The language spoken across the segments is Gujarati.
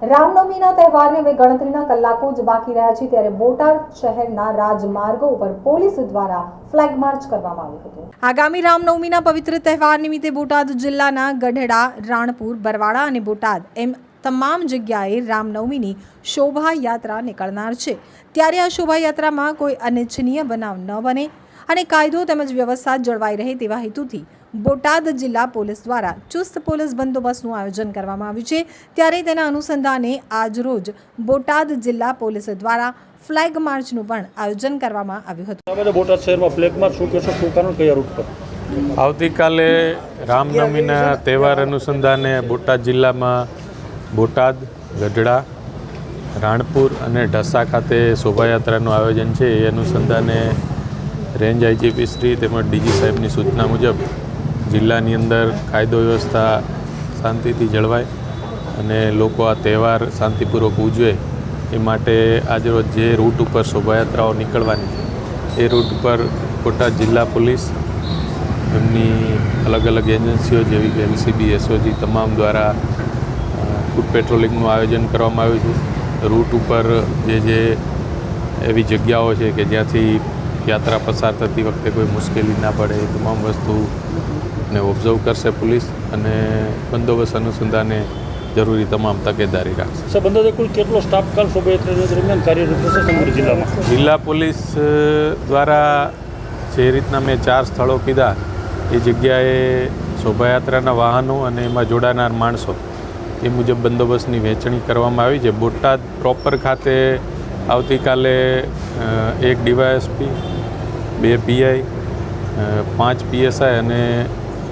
રામનવમીના તહેવારને હવે ગણતરીના કલાકો જ બાકી રહ્યા છે ત્યારે બોટાદ શહેરના રાજમાર્ગો ઉપર પોલીસ દ્વારા ફ્લેગ માર્ચ કરવામાં આવ્યું હતું। આગામી રામનવમીના પવિત્ર તહેવાર નિમિત્તે બોટાદ જિલ્લાના ગઢડા, રાણપુર, બરવાડા અને બોટાદ એમ તમામ જગ્યાએ રામનવમીની શોભાયાત્રા નીકળનાર છે। ત્યારે આ શોભાયાત્રામાં કોઈ અનિચ્છનીય બનાવ ન બને અને કાયદો તેમજ વ્યવસ્થા જળવાઈ રહે તેવા હેતુથી બોટાદ જિલ્લા પોલીસ દ્વારા ચુસ્ત પોલીસ બંદોબસ્તનું આયોજન કરવામાં આવ્યું છે। ત્યારે તેના અનુસંધાને આજરોજ બોટાદ જિલ્લા પોલીસ દ્વારા ફ્લેગ માર્ચનું પણ આયોજન કરવામાં આવ્યું હતું। બોટાદ શહેરમાં ફ્લેગ માર્ચ શું કહેશો, શું કારણ, કયા રૂટ પર? આવતીકાલે રામનવમીના તહેવાર અનુસંધાને બોટાદ જિલ્લામાં બોટાદ, ગઢડા, રાણપુર અને ઢસા ખાતે શોભાયાત્રાનું આયોજન છે। એ અનુસંધાને રેન્જ આઈજીપી શ્રી તેમજ ડીજી સાહેબની સૂચના મુજબ જિલ્લાની અંદર કાયદો વ્યવસ્થા શાંતિથી જળવાય અને લોકો આ તહેવાર શાંતિપૂર્વક ઉજવે એ માટે આજરોજ જે રૂટ ઉપર શોભાયાત્રાઓ નીકળવાની છે એ રૂટ ઉપર બોટાદ જિલ્લા પોલીસ એમની અલગ અલગ એજન્સીઓ જેવી કે એલસીબી, એસઓજી તમામ દ્વારા ફૂટ પેટ્રોલિંગનું આયોજન કરવામાં આવ્યું છે। રૂટ ઉપર જે એવી જગ્યાઓ છે કે જ્યાંથી યાત્રા પસાર થતી વખતે કોઈ મુશ્કેલી ના પડે એ તમામ વસ્તુને ઓબ્ઝર્વ કરશે પોલીસ અને બંદોબસ્ત અનુસંધાને જરૂરી તમામ તકેદારી રાખશે। સર, અંદાજે કુલ કેટલો સ્ટાફ કાલ શોભાયાત્રા દરમિયાન કાર્યરત રહેશે સમગ્ર જિલ્લામાં? જિલ્લા પોલીસ દ્વારા જે રીતના મેં 4 સ્થળો કીધા એ જગ્યાએ શોભાયાત્રાના વાહનો અને એમાં જોડાનાર માણસો એ મુજબ બંદોબસ્તની વહેંચણી કરવામાં આવી છે। બોટાદ પ્રોપર ખાતે આવતીકાલે 1 ડીવાયએસપી, 2 પીઆઈ, 5 પીએસઆઈ અને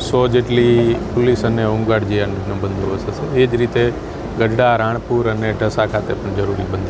100 જેટલી પોલીસ અને હોમગાર્ડ જેનો બંદોબસ્ત હશે। એ જ રીતે ગઢડા, રાણપુર અને ઢસા ખાતે પણ જરૂરી બંદોબસ્ત